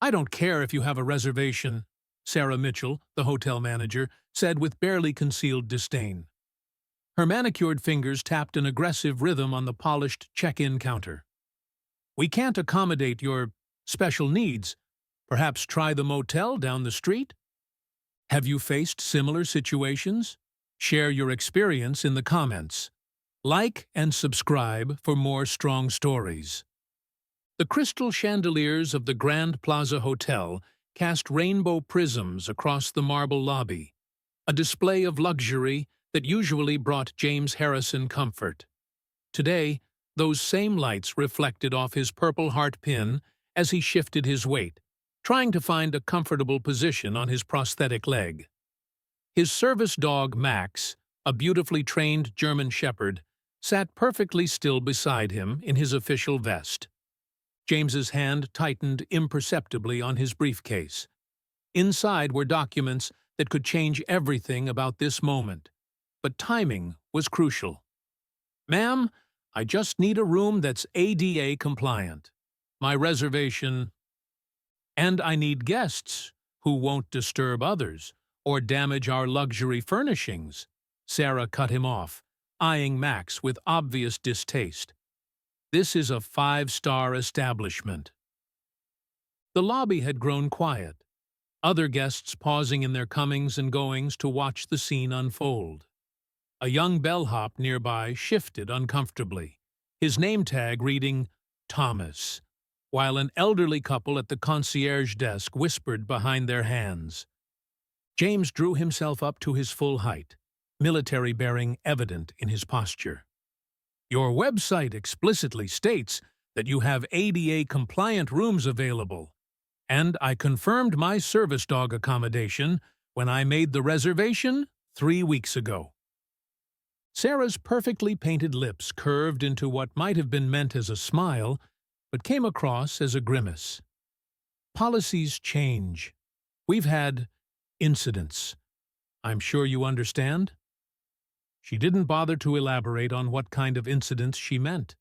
"I don't care if you have a reservation," Sarah Mitchell, the hotel manager, said with barely concealed disdain. Her manicured fingers tapped an aggressive rhythm on the polished check-in counter. "We can't accommodate your special needs. Perhaps try the motel down the street? Have you faced similar situations? Share your experience in the comments. Like and subscribe for more strong stories." The crystal chandeliers of the Grand Plaza Hotel cast rainbow prisms across the marble lobby, a display of luxury that usually brought James Harrison comfort. Today, those same lights reflected off his Purple Heart pin as he shifted his weight, trying to find a comfortable position on his prosthetic leg. His service dog Max, a beautifully trained German shepherd, sat perfectly still beside him in his official vest. James's hand tightened imperceptibly on his briefcase. Inside were documents that could change everything about this moment, but timing was crucial. "Ma'am, I just need a room that's ADA compliant. My reservation, and I need guests who won't disturb others or damage our luxury furnishings." Sarah cut him off, eyeing Max with obvious distaste. "This is a five-star establishment." The lobby had grown quiet, other guests pausing in their comings and goings to watch the scene unfold. A young bellhop nearby shifted uncomfortably, his name tag reading Thomas, while an elderly couple at the concierge desk whispered behind their hands. James drew himself up to his full height, military bearing evident in his posture. "Your website explicitly states that you have ADA-compliant rooms available, and I confirmed my service dog accommodation when I made the reservation 3 weeks ago." Sarah's perfectly painted lips curved into what might have been meant as a smile, but came across as a grimace. "Policies change. We've had incidents. I'm sure you understand?" She didn't bother to elaborate on what kind of incidents she meant.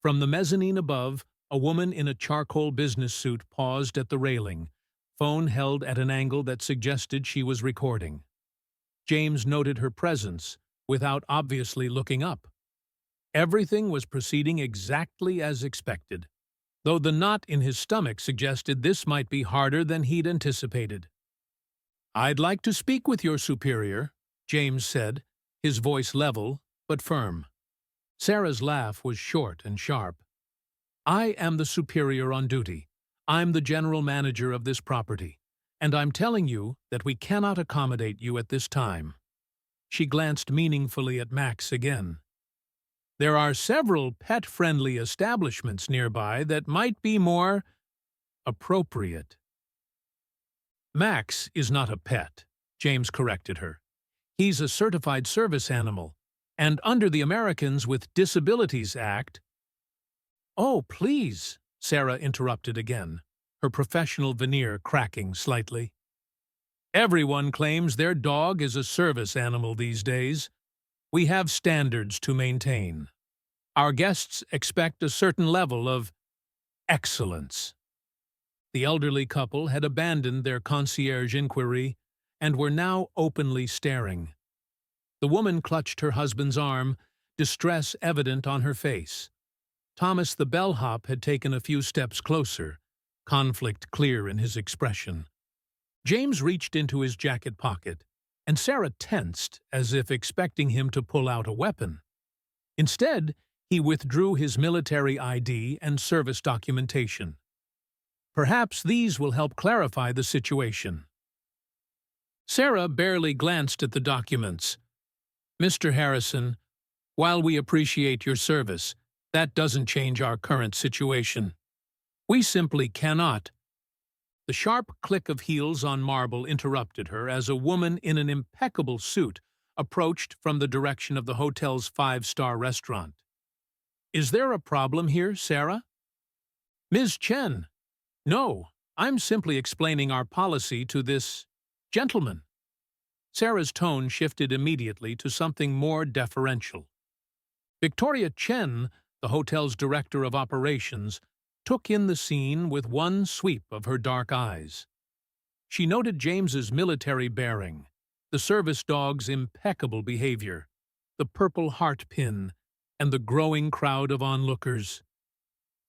From the mezzanine above, a woman in a charcoal business suit paused at the railing, phone held at an angle that suggested she was recording. James noted her presence, without obviously looking up. Everything was proceeding exactly as expected, though the knot in his stomach suggested this might be harder than he'd anticipated. "I'd like to speak with your superior," James said, his voice level but firm. Sarah's laugh was short and sharp. "I am the superior on duty. I'm the general manager of this property, and I'm telling you that we cannot accommodate you at this time." She glanced meaningfully at Max again. "There are several pet-friendly establishments nearby that might be more appropriate." "Max is not a pet," James corrected her. "He's a certified service animal, and under the Americans with Disabilities Act—" "Oh, please," Sarah interrupted again, her professional veneer cracking slightly. "Everyone claims their dog is a service animal these days. We have standards to maintain. Our guests expect a certain level of excellence." The elderly couple had abandoned their concierge inquiry and were now openly staring. The woman clutched her husband's arm, distress evident on her face. Thomas the bellhop had taken a few steps closer, conflict clear in his expression. James reached into his jacket pocket, and Sarah tensed as if expecting him to pull out a weapon. Instead, he withdrew his military ID and service documentation. "Perhaps these will help clarify the situation." Sarah barely glanced at the documents. "Mr. Harrison, while we appreciate your service, that doesn't change our current situation. We simply cannot—" The sharp click of heels on marble interrupted her as a woman in an impeccable suit approached from the direction of the hotel's five-star restaurant. "Is there a problem here, Sarah?" "Ms. Chen, no, I'm simply explaining our policy to this gentleman." Sarah's tone shifted immediately to something more deferential. Victoria Chen, the hotel's director of operations, took in the scene with one sweep of her dark eyes. She noted James's military bearing, the service dog's impeccable behavior, the purple heart pin, and the growing crowd of onlookers.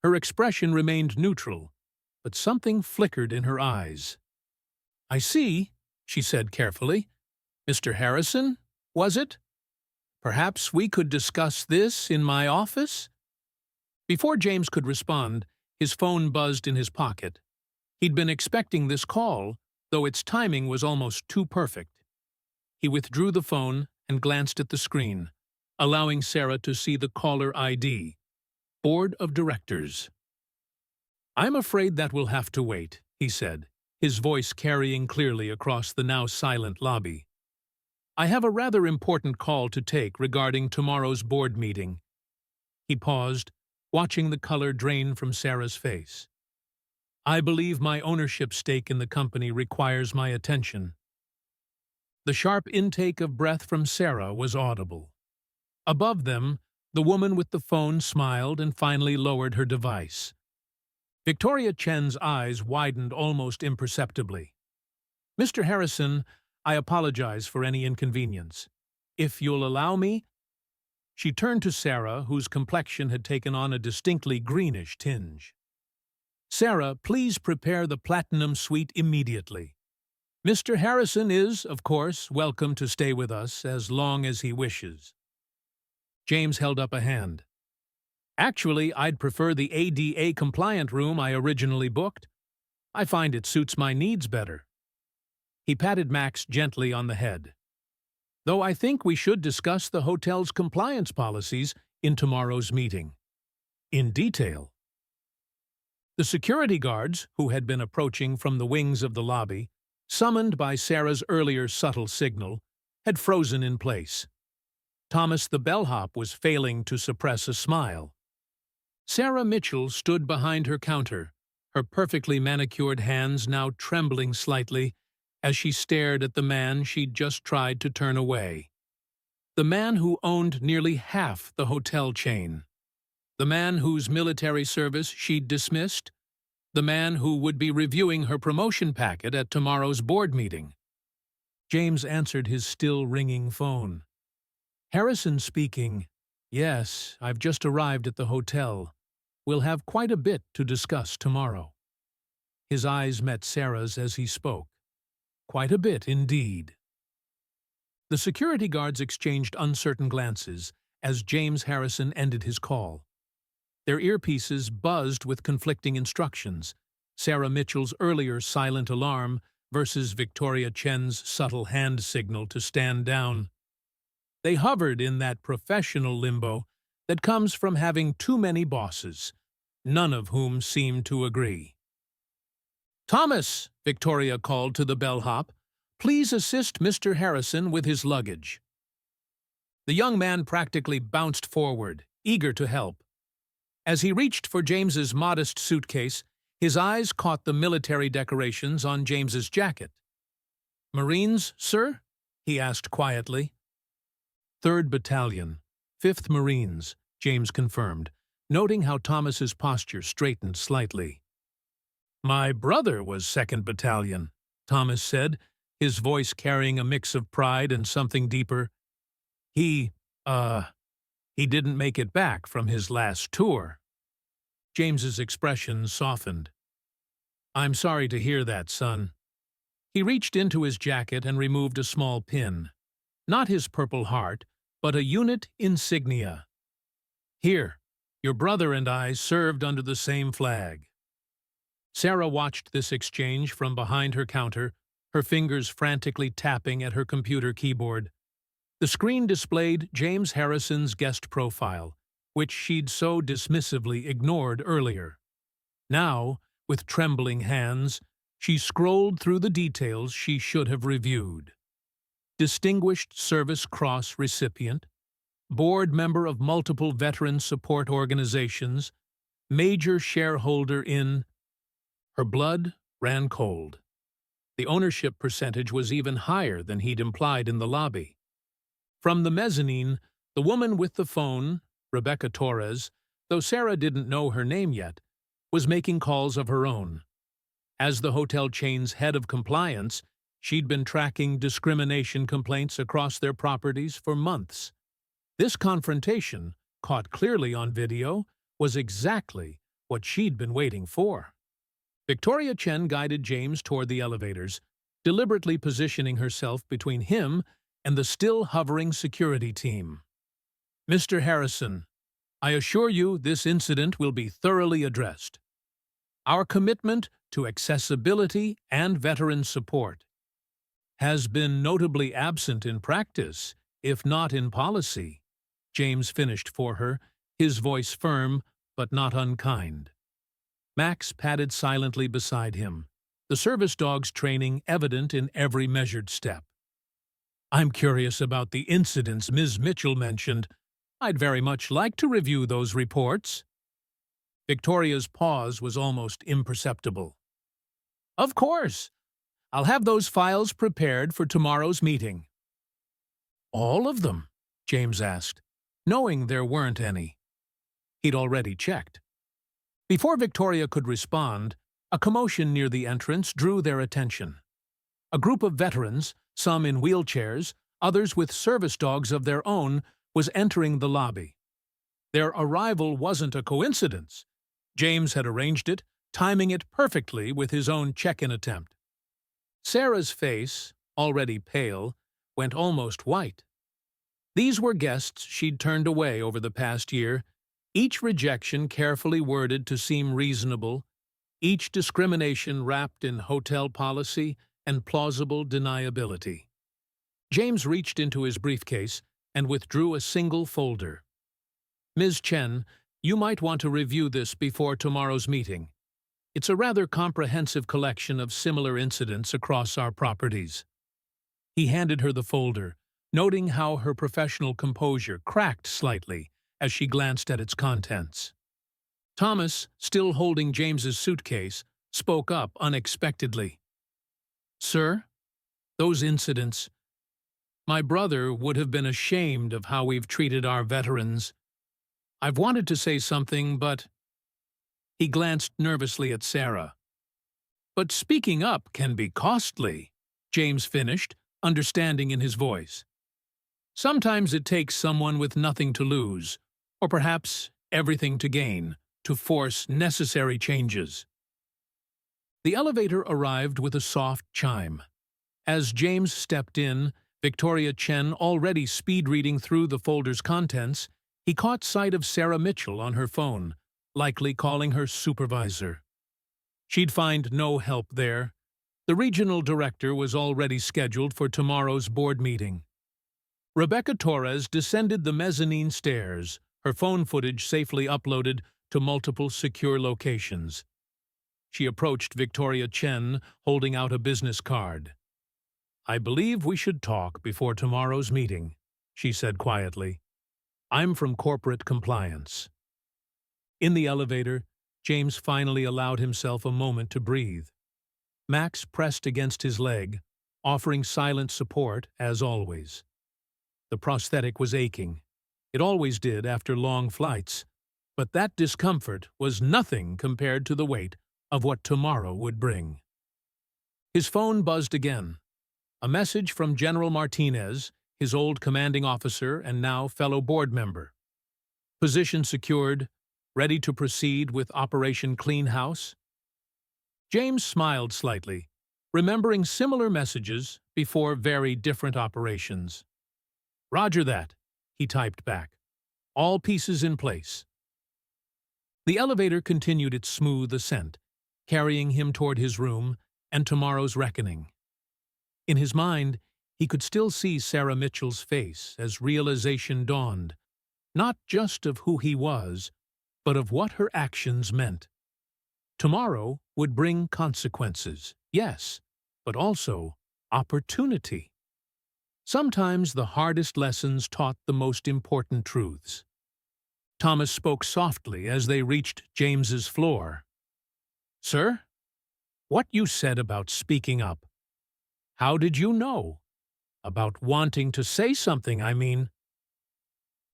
Her expression remained neutral, but something flickered in her eyes. "I see," she said carefully. "Mr. Harrison, was it? Perhaps we could discuss this in my office?" Before James could respond, his phone buzzed in his pocket. He'd been expecting this call, though its timing was almost too perfect. He withdrew the phone and glanced at the screen, allowing Sarah to see the caller ID, Board of Directors. "I'm afraid that will have to wait," he said, his voice carrying clearly across the now silent lobby. "I have a rather important call to take regarding tomorrow's board meeting." He paused, watching the color drain from Sarah's face. "I believe my ownership stake in the company requires my attention." The sharp intake of breath from Sarah was audible. Above them, the woman with the phone smiled and finally lowered her device. Victoria Chen's eyes widened almost imperceptibly. "Mr. Harrison, I apologize for any inconvenience. If you'll allow me—" She turned to Sarah, whose complexion had taken on a distinctly greenish tinge. "Sarah, please prepare the platinum suite immediately. Mr. Harrison is, of course, welcome to stay with us as long as he wishes." James held up a hand. "Actually, I'd prefer the ADA-compliant room I originally booked. I find it suits my needs better." He patted Max gently on the head. "Though I think we should discuss the hotel's compliance policies in tomorrow's meeting. In detail." The security guards, who had been approaching from the wings of the lobby, summoned by Sarah's earlier subtle signal, had frozen in place. Thomas the bellhop was failing to suppress a smile. Sarah Mitchell stood behind her counter, her perfectly manicured hands now trembling slightly as she stared at the man she'd just tried to turn away. The man who owned nearly half the hotel chain. The man whose military service she'd dismissed. The man who would be reviewing her promotion packet at tomorrow's board meeting. James answered his still ringing phone. "Harrison speaking. Yes, I've just arrived at the hotel. We'll have quite a bit to discuss tomorrow." His eyes met Sarah's as he spoke. Quite a bit indeed. The security guards exchanged uncertain glances as James Harrison ended his call. Their earpieces buzzed with conflicting instructions, Sarah Mitchell's earlier silent alarm versus Victoria Chen's subtle hand signal to stand down. They hovered in that professional limbo that comes from having too many bosses, none of whom seemed to agree. "Thomas," Victoria called to the bellhop, "please assist Mr. Harrison with his luggage." The young man practically bounced forward, eager to help. As he reached for James's modest suitcase, his eyes caught the military decorations on James's jacket. "Marines, sir?" he asked quietly. "3rd Battalion, 5th Marines," James confirmed, noting how Thomas's posture straightened slightly. "My brother was 2nd Battalion," Thomas said, his voice carrying a mix of pride and something deeper. He didn't make it back from his last tour." James's expression softened. "I'm sorry to hear that, son." He reached into his jacket and removed a small pin. Not his Purple Heart, but a unit insignia. "Here, your brother and I served under the same flag." Sarah watched this exchange from behind her counter, her fingers frantically tapping at her computer keyboard. The screen displayed James Harrison's guest profile, which she'd so dismissively ignored earlier. Now, with trembling hands, she scrolled through the details she should have reviewed. Distinguished Service Cross recipient, board member of multiple veteran support organizations, major shareholder in... Her blood ran cold. The ownership percentage was even higher than he'd implied in the lobby. From the mezzanine, the woman with the phone, Rebecca Torres, though Sarah didn't know her name yet, was making calls of her own. As the hotel chain's head of compliance, she'd been tracking discrimination complaints across their properties for months. This confrontation, caught clearly on video, was exactly what she'd been waiting for. Victoria Chen guided James toward the elevators, deliberately positioning herself between him and the still hovering security team. "Mr. Harrison, I assure you this incident will be thoroughly addressed. Our commitment to accessibility and veteran support has been notably absent in practice, if not in policy," James finished for her, his voice firm but not unkind. Max padded silently beside him, the service dog's training evident in every measured step. "I'm curious about the incidents Ms. Mitchell mentioned. I'd very much like to review those reports." Victoria's pause was almost imperceptible. "Of course. I'll have those files prepared for tomorrow's meeting." "All of them?" James asked, knowing there weren't any. He'd already checked. Before Victoria could respond, a commotion near the entrance drew their attention. A group of veterans, some in wheelchairs, others with service dogs of their own, was entering the lobby. Their arrival wasn't a coincidence. James had arranged it, timing it perfectly with his own check-in attempt. Sarah's face, already pale, went almost white. These were guests she'd turned away over the past year, each rejection carefully worded to seem reasonable, each discrimination wrapped in hotel policy and plausible deniability. James reached into his briefcase and withdrew a single folder. "Ms. Chen, you might want to review this before tomorrow's meeting. It's a rather comprehensive collection of similar incidents across our properties." He handed her the folder, noting how her professional composure cracked slightly as she glanced at its contents. Thomas, still holding James's suitcase, spoke up unexpectedly. "Sir, those incidents. My brother would have been ashamed of how we've treated our veterans. I've wanted to say something, but—" He glanced nervously at Sarah. "But speaking up can be costly," James finished, understanding in his voice. "Sometimes it takes someone with nothing to lose, or perhaps everything to gain, to force necessary changes." The elevator arrived with a soft chime. As James stepped in, Victoria Chen already speed-reading through the folder's contents, he caught sight of Sarah Mitchell on her phone, likely calling her supervisor. She'd find no help there. The regional director was already scheduled for tomorrow's board meeting. Rebecca Torres descended the mezzanine stairs, her phone footage safely uploaded to multiple secure locations. She approached Victoria Chen, holding out a business card. "I believe we should talk before tomorrow's meeting," she said quietly. "I'm from corporate compliance." In the elevator, James finally allowed himself a moment to breathe. Max pressed against his leg, offering silent support as always. The prosthetic was aching. It always did after long flights, but that discomfort was nothing compared to the weight of what tomorrow would bring. His phone buzzed again. A message from General Martinez, his old commanding officer and now fellow board member. Position secured, ready to proceed with Operation Clean House? James smiled slightly, remembering similar messages before very different operations. "Roger that," he typed back. "All pieces in place." The elevator continued its smooth ascent, carrying him toward his room and tomorrow's reckoning. In his mind, he could still see Sarah Mitchell's face as realization dawned, not just of who he was, but of what her actions meant. Tomorrow would bring consequences, yes, but also opportunity. Sometimes the hardest lessons taught the most important truths. Thomas spoke softly as they reached James's floor. "Sir, what you said about speaking up. How did you know? About wanting to say something, I mean."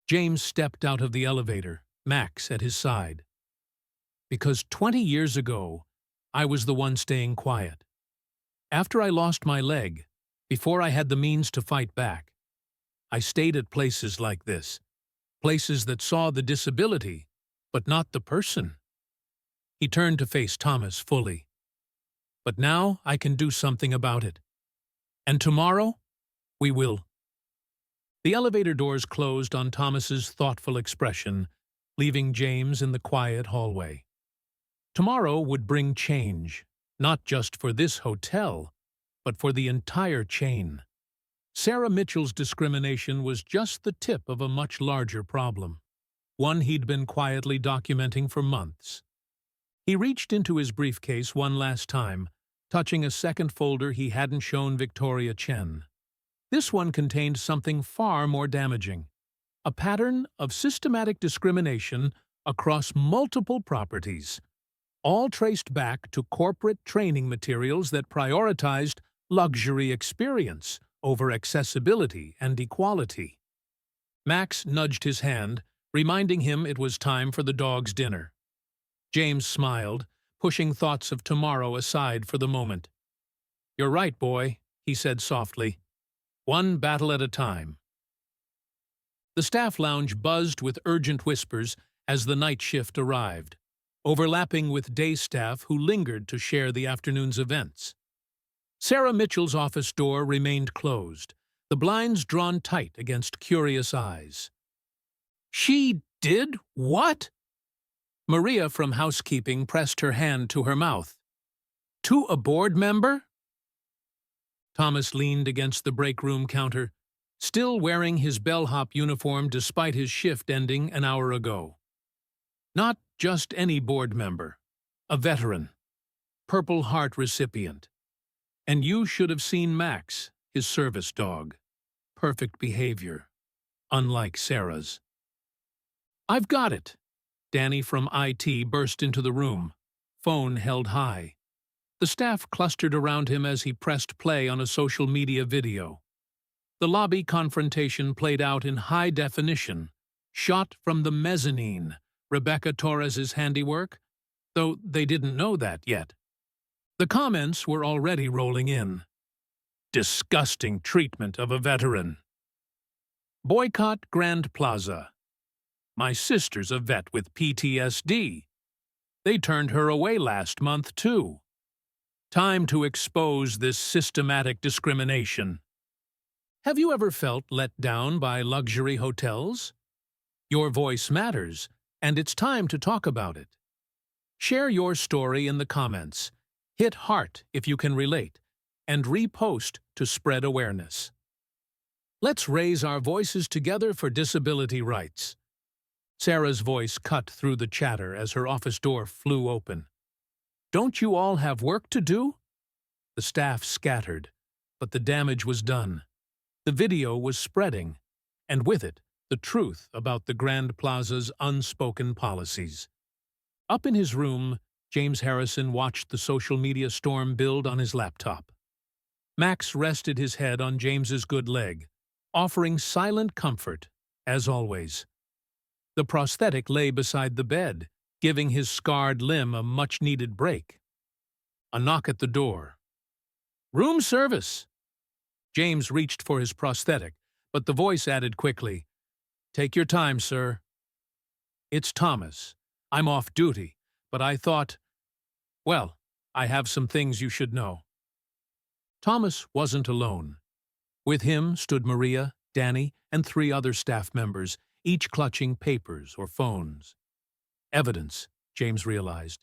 James stepped out of the elevator, Max at his side. Because 20 years ago, I was the one staying quiet. After I lost my leg, before I had the means to fight back, I stayed at places like this, places that saw the disability, but not the person. He turned to face Thomas fully. But now I can do something about it. And tomorrow, we will. The elevator doors closed on Thomas's thoughtful expression, leaving James in the quiet hallway. Tomorrow would bring change, not just for this hotel, but for the entire chain. Sarah Mitchell's discrimination was just the tip of a much larger problem, one he'd been quietly documenting for months. He reached into his briefcase one last time, touching a second folder he hadn't shown Victoria Chen. This one contained something far more damaging, a pattern of systematic discrimination across multiple properties, all traced back to corporate training materials that prioritized luxury experience over accessibility and equality. Max nudged his hand, reminding him it was time for the dog's dinner. James smiled, pushing thoughts of tomorrow aside for the moment. "You're right, boy," he said softly. "One battle at a time." The staff lounge buzzed with urgent whispers as the night shift arrived, overlapping with day staff who lingered to share the afternoon's events. Sarah Mitchell's office door remained closed, the blinds drawn tight against curious eyes. "She did what?" Maria from housekeeping pressed her hand to her mouth. "To a board member?" Thomas leaned against the break room counter, still wearing his bellhop uniform despite his shift ending an hour ago. Not just any board member, a veteran, Purple Heart recipient. And you should have seen Max, his service dog. Perfect behavior, unlike Sarah's. "I've got it." Danny from IT burst into the room, phone held high. The staff clustered around him as he pressed play on a social media video. The lobby confrontation played out in high definition, shot from the mezzanine, Rebecca Torres's handiwork, though they didn't know that yet. The comments were already rolling in. "Disgusting treatment of a veteran." "Boycott Grand Plaza." "My sister's a vet with PTSD. They turned her away last month, too." "Time to expose this systematic discrimination." Have you ever felt let down by luxury hotels? Your voice matters, and it's time to talk about it. Share your story in the comments. Hit heart if you can relate, and repost to spread awareness. Let's raise our voices together for disability rights. Sarah's voice cut through the chatter as her office door flew open. "Don't you all have work to do?" The staff scattered, but the damage was done. The video was spreading, and with it, the truth about the Grand Plaza's unspoken policies. Up in his room, James Harrison watched the social media storm build on his laptop. Max rested his head on James's good leg, offering silent comfort, as always. The prosthetic lay beside the bed, giving his scarred limb a much-needed break. A knock at the door. "Room service." James reached for his prosthetic, but the voice added quickly, "Take your time, sir." "It's Thomas. I'm off duty, but I thought, well, I have some things you should know." Thomas wasn't alone. With him stood Maria, Danny, and 3 other staff members, each clutching papers or phones. Evidence, James realized.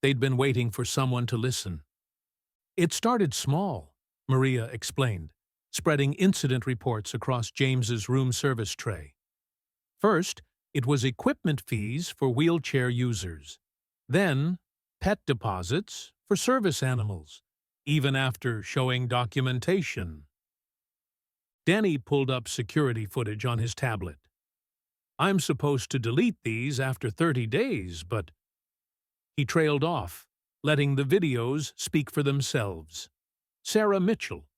They'd been waiting for someone to listen. "It started small," Maria explained, spreading incident reports across James's room service tray. First, it was equipment fees for wheelchair users. Then, pet deposits for service animals, even after showing documentation. Danny pulled up security footage on his tablet. "I'm supposed to delete these after 30 days, but..." He trailed off, letting the videos speak for themselves. Sarah Mitchell,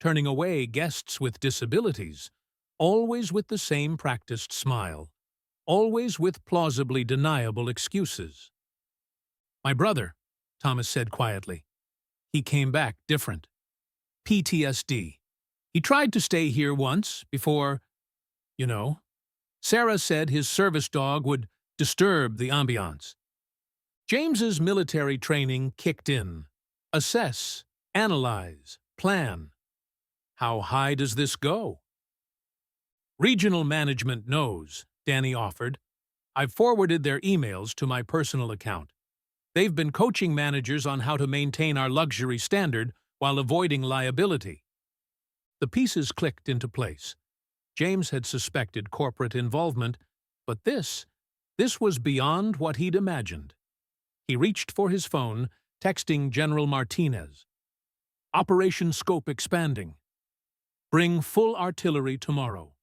turning away guests with disabilities, always with the same practiced smile, always with plausibly deniable excuses. My brother, Thomas said quietly. He came back different. PTSD. He tried to stay here once before, you know. Sarah said his service dog would disturb the ambiance. James's military training kicked in. Assess, analyze, plan. How high does this go? Regional management knows, Danny offered. I've forwarded their emails to my personal account. They've been coaching managers on how to maintain our luxury standard while avoiding liability. The pieces clicked into place. James had suspected corporate involvement, but this was beyond what he'd imagined. He reached for his phone, texting General Martinez. Operation scope expanding. Bring full artillery tomorrow.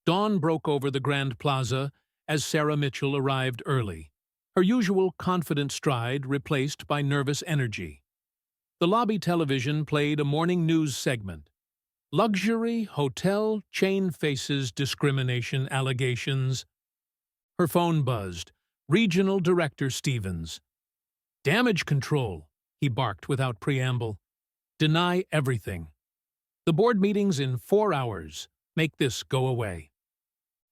Dawn broke over the Grand Plaza as Sarah Mitchell arrived early, her usual confident stride replaced by nervous energy. The lobby television played a morning news segment. Luxury hotel chain faces discrimination allegations. Her phone buzzed. Regional Director Stevens. Damage control, he barked without preamble. Deny everything. The board meeting's in 4 hours. Make this go away.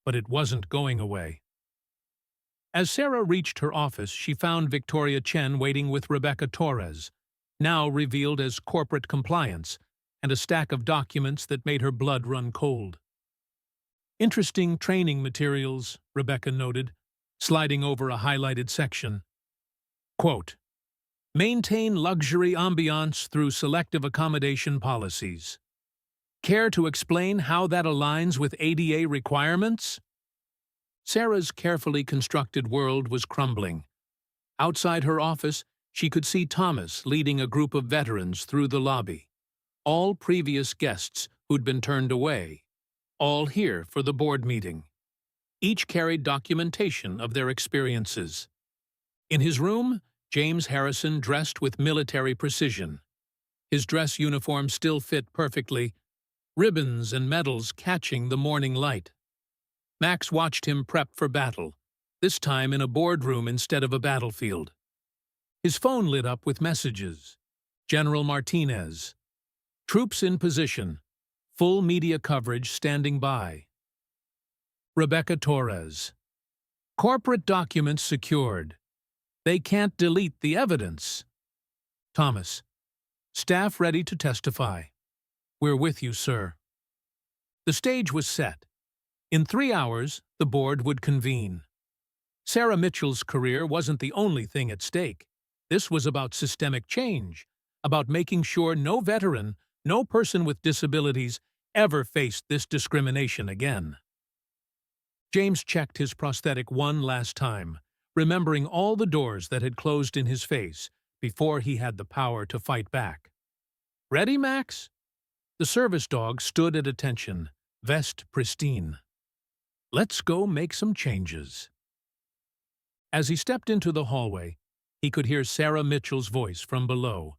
But it wasn't going away. As Sarah reached her office, she found Victoria Chen waiting with Rebecca Torres, now revealed as corporate compliance, and a stack of documents that made her blood run cold. Interesting training materials, Rebecca noted, sliding over a highlighted section. Quote, maintain luxury ambiance through selective accommodation policies. Care to explain how that aligns with ADA requirements? Sarah's carefully constructed world was crumbling. Outside her office, she could see Thomas leading a group of veterans through the lobby. All previous guests who'd been turned away. All here for the board meeting. Each carried documentation of their experiences. In his room, James Harrison dressed with military precision. His dress uniform still fit perfectly, ribbons and medals catching the morning light. Max watched him prep for battle, this time in a boardroom instead of a battlefield. His phone lit up with messages. General Martinez. Troops in position. Full media coverage standing by. Rebecca Torres. Corporate documents secured. They can't delete the evidence. Thomas. Staff ready to testify. We're with you, sir. The stage was set. In 3 hours, the board would convene. Sarah Mitchell's career wasn't the only thing at stake. This was about systemic change, about making sure no veteran, no person with disabilities ever faced this discrimination again. James checked his prosthetic one last time, remembering all the doors that had closed in his face before he had the power to fight back. Ready, Max? The service dog stood at attention, vest pristine. Let's go make some changes. As he stepped into the hallway, he could hear Sarah Mitchell's voice from below,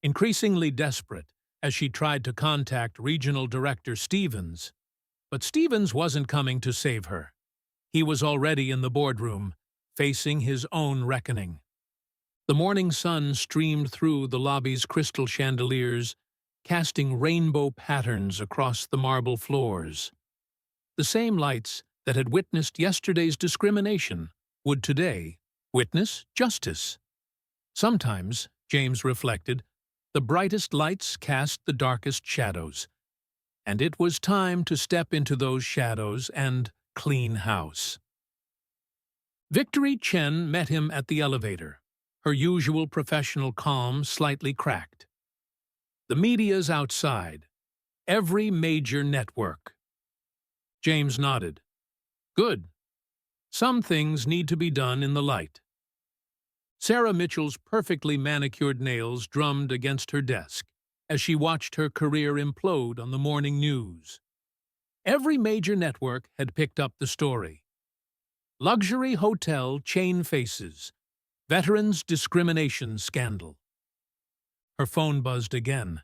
increasingly desperate as she tried to contact Regional Director Stevens. But Stevens wasn't coming to save her. He was already in the boardroom, facing his own reckoning. The morning sun streamed through the lobby's crystal chandeliers, casting rainbow patterns across the marble floors. The same lights that had witnessed yesterday's discrimination would today witness justice. Sometimes, James reflected, the brightest lights cast the darkest shadows, and it was time to step into those shadows and clean house. Victory Chen met him at the elevator, her usual professional calm slightly cracked. The media's outside. Every major network. James nodded. Good. Some things need to be done in the light. Sarah Mitchell's perfectly manicured nails drummed against her desk as she watched her career implode on the morning news. Every major network had picked up the story. Luxury hotel chain faces. Veterans discrimination scandal. Her phone buzzed again.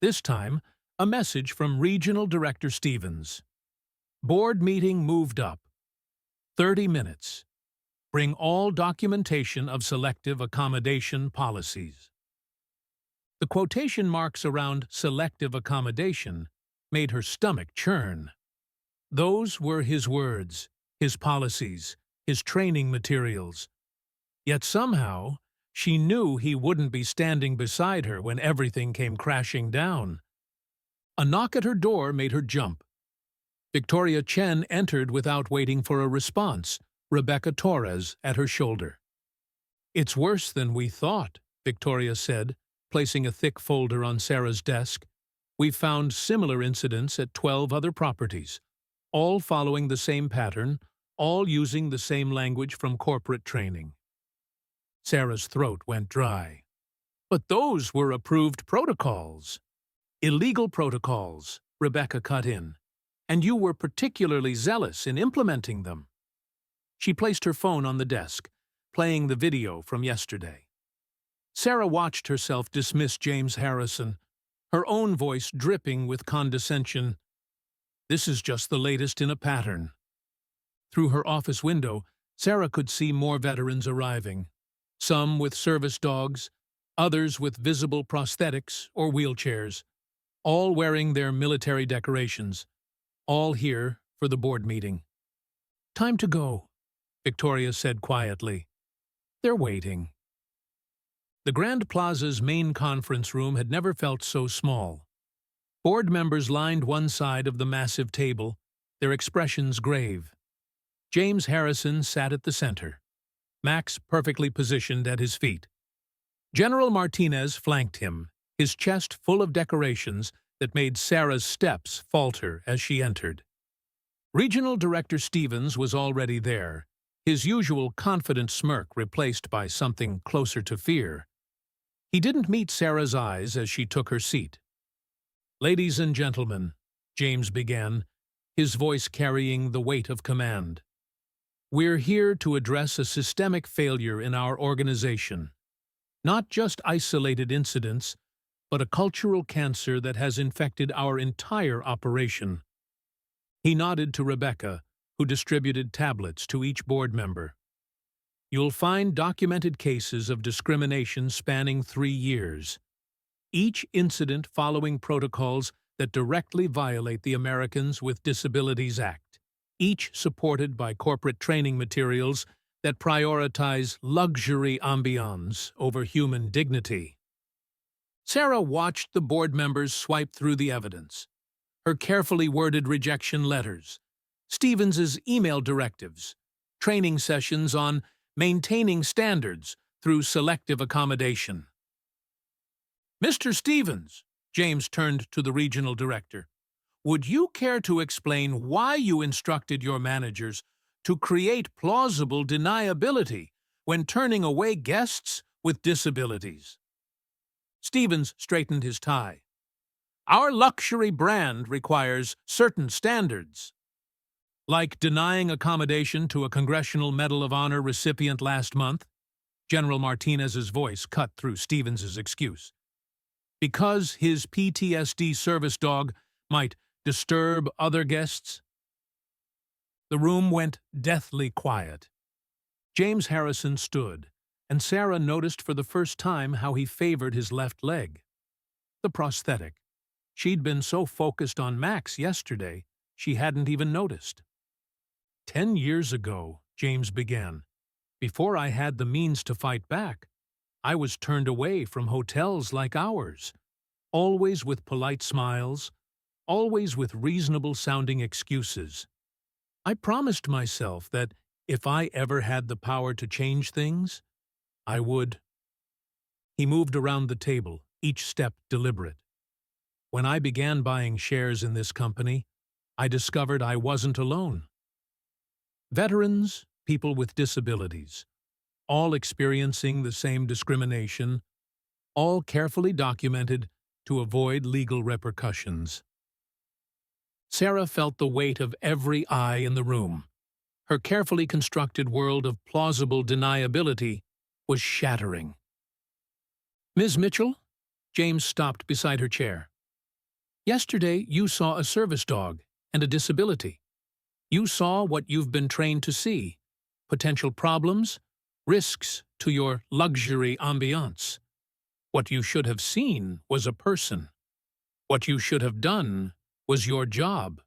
This time, a message from Regional Director Stevens. Board meeting moved up. 30 minutes. Bring all documentation of selective accommodation policies. The quotation marks around selective accommodation made her stomach churn. Those were his words, his policies, his training materials. Yet somehow, she knew he wouldn't be standing beside her when everything came crashing down. A knock at her door made her jump. Victoria Chen entered without waiting for a response, Rebecca Torres at her shoulder. "It's worse than we thought," Victoria said, placing a thick folder on Sarah's desk. "We've found similar incidents at 12 other properties, all following the same pattern, all using the same language from corporate training." Sarah's throat went dry. "But those were approved protocols." "Illegal protocols," Rebecca cut in, "and you were particularly zealous in implementing them." She placed her phone on the desk, playing the video from yesterday. Sarah watched herself dismiss James Harrison, her own voice dripping with condescension. This is just the latest in a pattern. Through her office window, Sarah could see more veterans arriving, some with service dogs, others with visible prosthetics or wheelchairs, all wearing their military decorations, all here for the board meeting. "Time to go," Victoria said quietly. "They're waiting." The Grand Plaza's main conference room had never felt so small. Board members lined one side of the massive table, their expressions grave. James Harrison sat at the center, Max perfectly positioned at his feet. General Martinez flanked him, his chest full of decorations that made Sarah's steps falter as she entered. Regional Director Stevens was already there, his usual confident smirk replaced by something closer to fear. He didn't meet Sarah's eyes as she took her seat. "Ladies and gentlemen," James began, his voice carrying the weight of command. "We're here to address a systemic failure in our organization. Not just isolated incidents, but a cultural cancer that has infected our entire operation." He nodded to Rebecca, who distributed tablets to each board member. "You'll find documented cases of discrimination spanning 3 years. Each incident following protocols that directly violate the Americans with Disabilities Act, each supported by corporate training materials that prioritize luxury ambiance over human dignity." Sarah watched the board members swipe through the evidence, her carefully worded rejection letters, Stevens's email directives, training sessions on maintaining standards through selective accommodation. "Mr. Stevens," James turned to the regional director, "would you care to explain why you instructed your managers to create plausible deniability when turning away guests with disabilities?" Stevens straightened his tie. "Our luxury brand requires certain standards." "Like denying accommodation to a Congressional Medal of Honor recipient last month?" General Martinez's voice cut through Stevens's excuse. "Because his PTSD service dog might disturb other guests?" The room went deathly quiet. James Harrison stood, and Sarah noticed for the first time how he favored his left leg. The prosthetic. She'd been so focused on Max yesterday, she hadn't even noticed. 10 years ago," James began, "before I had the means to fight back, I was turned away from hotels like ours, always with polite smiles, always with reasonable-sounding excuses. I promised myself that if I ever had the power to change things, I would." He moved around the table, each step deliberate. "When I began buying shares in this company, I discovered I wasn't alone. Veterans, people with disabilities, all experiencing the same discrimination, all carefully documented to avoid legal repercussions." Sarah felt the weight of every eye in the room. Her carefully constructed world of plausible deniability was shattering. "Ms. Mitchell?" James stopped beside her chair. "Yesterday you saw a service dog and a disability. You saw what you've been trained to see, potential problems, risks to your luxury ambiance. What you should have seen was a person. What you should have done was your job,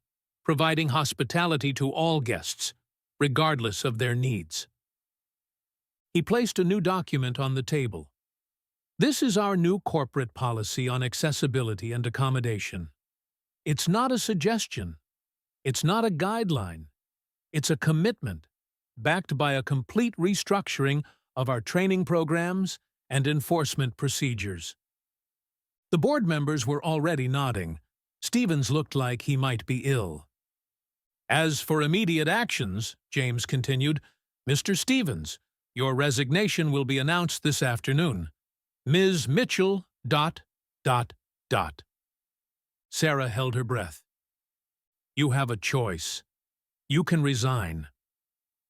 providing hospitality to all guests, regardless of their needs. He placed a new document on the table. This is our new corporate policy on accessibility and accommodation. It's not a suggestion. It's not a guideline. It's a commitment, backed by a complete restructuring of our training programs and enforcement procedures. The board members were already nodding. Stevens looked like he might be ill. As for immediate actions, James continued, Mr. Stevens, your resignation will be announced this afternoon. Ms. Mitchell, ... Sarah held her breath. You have a choice. You can resign,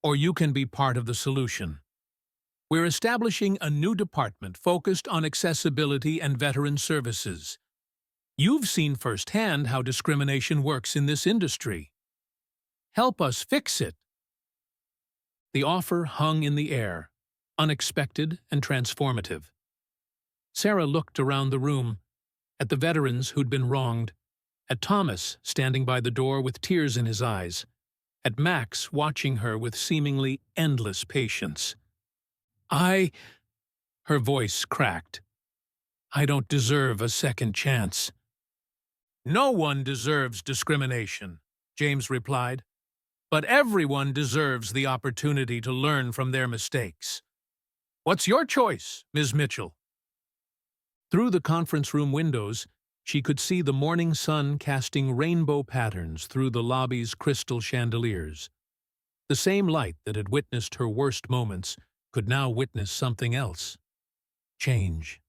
or you can be part of the solution. We're establishing a new department focused on accessibility and veteran services. You've seen firsthand how discrimination works in this industry. Help us fix it. The offer hung in the air, unexpected and transformative. Sarah looked around the room, at the veterans who'd been wronged, at Thomas standing by the door with tears in his eyes, at Max watching her with seemingly endless patience. Her voice cracked. I don't deserve a second chance. No one deserves discrimination, James replied, but everyone deserves the opportunity to learn from their mistakes. What's your choice, Ms. Mitchell? Through the conference room windows, she could see the morning sun casting rainbow patterns through the lobby's crystal chandeliers. The same light that had witnessed her worst moments could now witness something else. Change.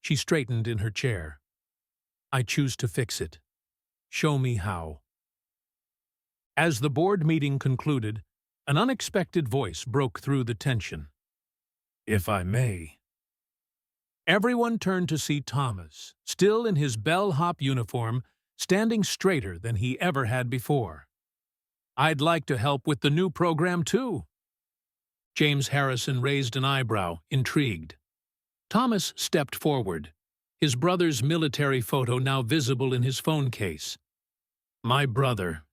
She straightened in her chair. I choose to fix it. Show me how. As the board meeting concluded, an unexpected voice broke through the tension. If I may. Everyone turned to see Thomas, still in his bellhop uniform, standing straighter than he ever had before. I'd like to help with the new program, too. James Harrison raised an eyebrow, intrigued. Thomas stepped forward, his brother's military photo now visible in his phone case. My brother.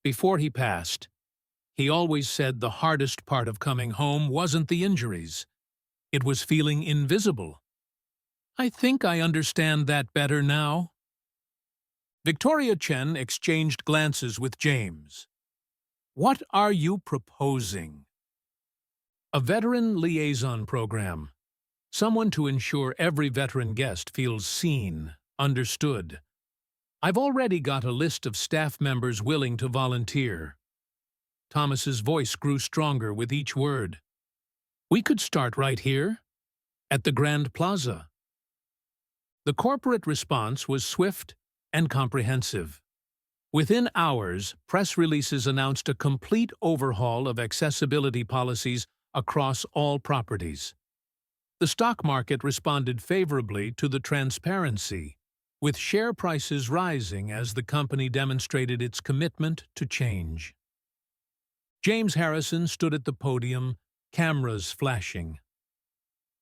Before he passed, he always said the hardest part of coming home wasn't the injuries. It was feeling invisible. I think I understand that better now. Victoria Chen exchanged glances with James. What are you proposing? A veteran liaison program. Someone to ensure every veteran guest feels seen, understood. I've already got a list of staff members willing to volunteer. Thomas's voice grew stronger with each word. We could start right here, at the Grand Plaza. The corporate response was swift and comprehensive. Within hours, press releases announced a complete overhaul of accessibility policies across all properties. The stock market responded favorably to the transparency, with share prices rising as the company demonstrated its commitment to change. James Harrison stood at the podium, cameras flashing.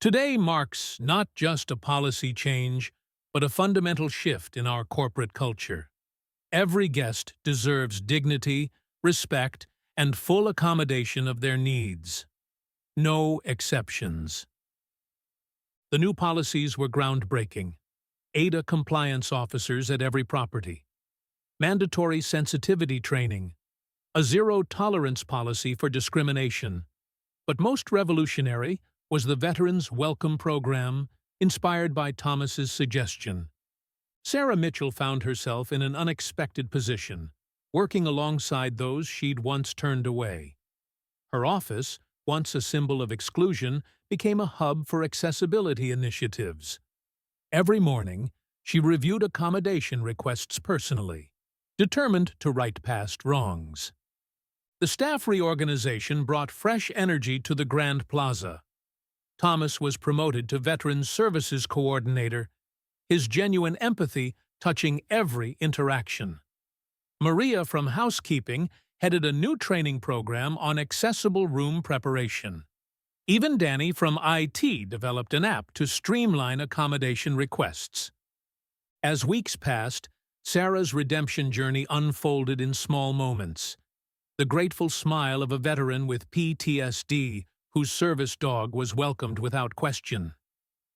Today marks not just a policy change, but a fundamental shift in our corporate culture. Every guest deserves dignity, respect, and full accommodation of their needs. No exceptions. The new policies were groundbreaking. ADA compliance officers at every property. Mandatory sensitivity training. A zero-tolerance policy for discrimination. But most revolutionary was the Veterans Welcome Program, inspired by Thomas's suggestion. Sarah Mitchell found herself in an unexpected position, working alongside those she'd once turned away. Her office, once a symbol of exclusion, became a hub for accessibility initiatives. Every morning, she reviewed accommodation requests personally, determined to right past wrongs. The staff reorganization brought fresh energy to the Grand Plaza. Thomas was promoted to Veterans Services Coordinator, his genuine empathy touching every interaction. Maria from housekeeping headed a new training program on accessible room preparation. Even Danny from IT developed an app to streamline accommodation requests. As weeks passed, Sarah's redemption journey unfolded in small moments. The grateful smile of a veteran with PTSD whose service dog was welcomed without question.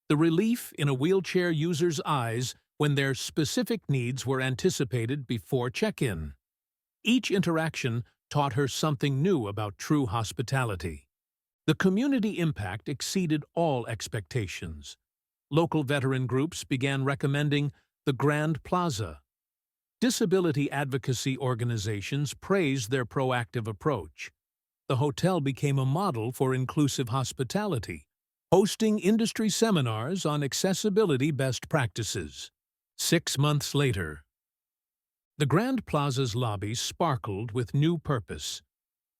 The relief in a wheelchair user's eyes when their specific needs were anticipated before check-in. Each interaction taught her something new about true hospitality. The community impact exceeded all expectations. Local veteran groups began recommending the Grand Plaza. Disability advocacy organizations praised their proactive approach. The hotel became a model for inclusive hospitality, hosting industry seminars on accessibility best practices. 6 months later, the Grand Plaza's lobby sparkled with new purpose.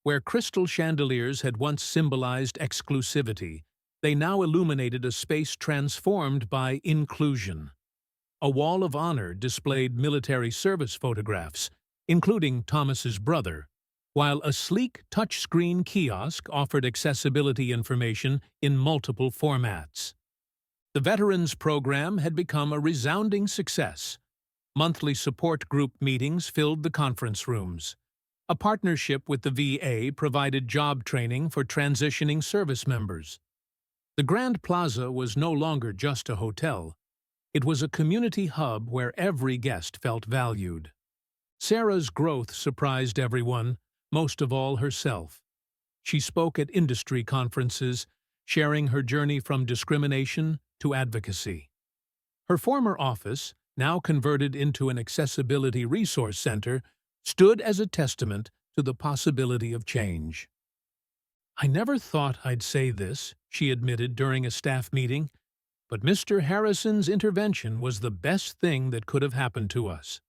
Where crystal chandeliers had once symbolized exclusivity, they now illuminated a space transformed by inclusion. A wall of honor displayed military service photographs, including Thomas's brother, while a sleek touchscreen kiosk offered accessibility information in multiple formats. The Veterans Program had become a resounding success. Monthly support group meetings filled the conference rooms. A partnership with the VA provided job training for transitioning service members. The Grand Plaza was no longer just a hotel. It was a community hub where every guest felt valued. Sarah's growth surprised everyone, most of all herself. She spoke at industry conferences, sharing her journey from discrimination to advocacy. Her former office, now converted into an accessibility resource center, stood as a testament to the possibility of change. "I never thought I'd say this," she admitted during a staff meeting, "but Mr. Harrison's intervention was the best thing that could have happened to us."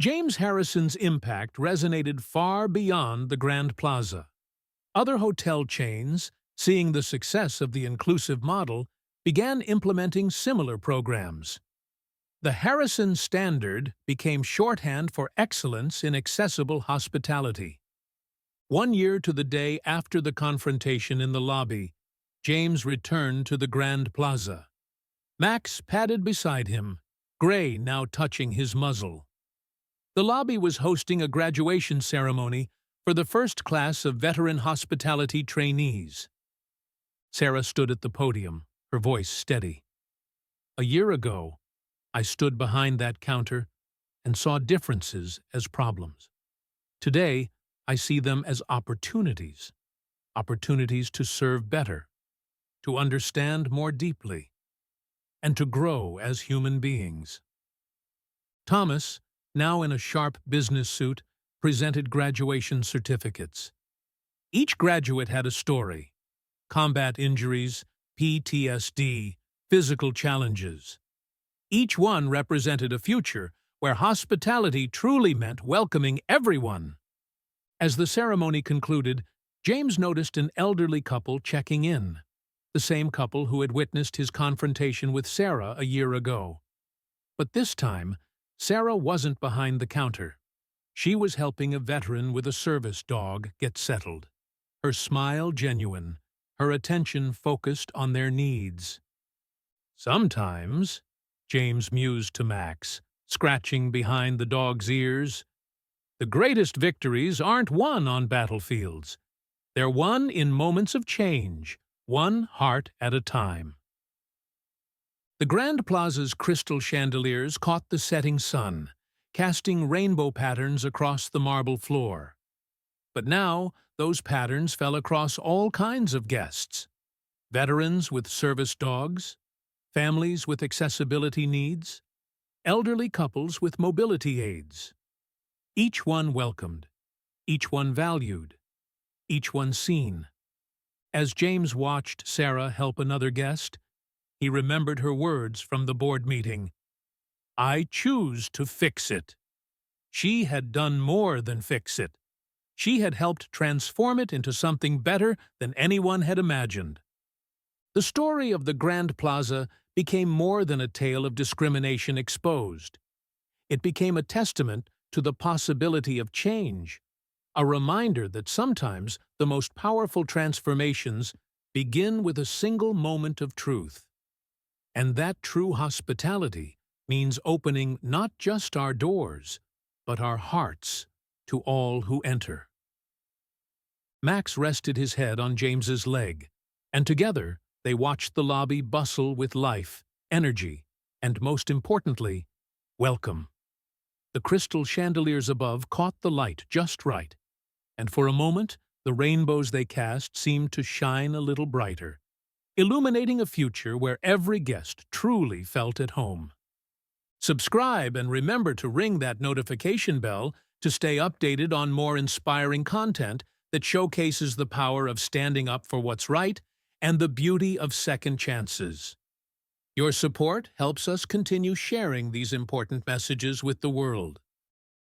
James Harrison's impact resonated far beyond the Grand Plaza. Other hotel chains, seeing the success of the inclusive model, began implementing similar programs. The Harrison Standard became shorthand for excellence in accessible hospitality. 1 year to the day after the confrontation in the lobby, James returned to the Grand Plaza. Max padded beside him, gray now touching his muzzle. The lobby was hosting a graduation ceremony for the first class of veteran hospitality trainees. Sarah stood at the podium, her voice steady. "A year ago, I stood behind that counter and saw differences as problems. Today, I see them as opportunities to serve better, to understand more deeply, and to grow as human beings." Thomas, now in a sharp business suit, presented graduation certificates. Each graduate had a story: combat injuries, PTSD, physical challenges. Each one represented a future where hospitality truly meant welcoming everyone. As the ceremony concluded, James noticed an elderly couple checking in, the same couple who had witnessed his confrontation with Sarah a year ago. But this time, Sarah wasn't behind the counter. She was helping a veteran with a service dog get settled. Her smile genuine, her attention focused on their needs. "Sometimes," James mused to Max, scratching behind the dog's ears, "the greatest victories aren't won on battlefields. They're won in moments of change, one heart at a time." The Grand Plaza's crystal chandeliers caught the setting sun, casting rainbow patterns across the marble floor. But now, those patterns fell across all kinds of guests: veterans with service dogs, families with accessibility needs, elderly couples with mobility aids. Each one welcomed, each one valued, each one seen. As James watched Sarah help another guest, he remembered her words from the board meeting: "I choose to fix it." She had done more than fix it. She had helped transform it into something better than anyone had imagined. The story of the Grand Plaza became more than a tale of discrimination exposed. It became a testament to the possibility of change, a reminder that sometimes the most powerful transformations begin with a single moment of truth. And that true hospitality means opening not just our doors, but our hearts to all who enter. Max rested his head on James's leg, and together they watched the lobby bustle with life, energy, and most importantly, welcome. The crystal chandeliers above caught the light just right, and for a moment the rainbows they cast seemed to shine a little brighter, illuminating a future where every guest truly felt at home. Subscribe and remember to ring that notification bell to stay updated on more inspiring content that showcases the power of standing up for what's right and the beauty of second chances. Your support helps us continue sharing these important messages with the world.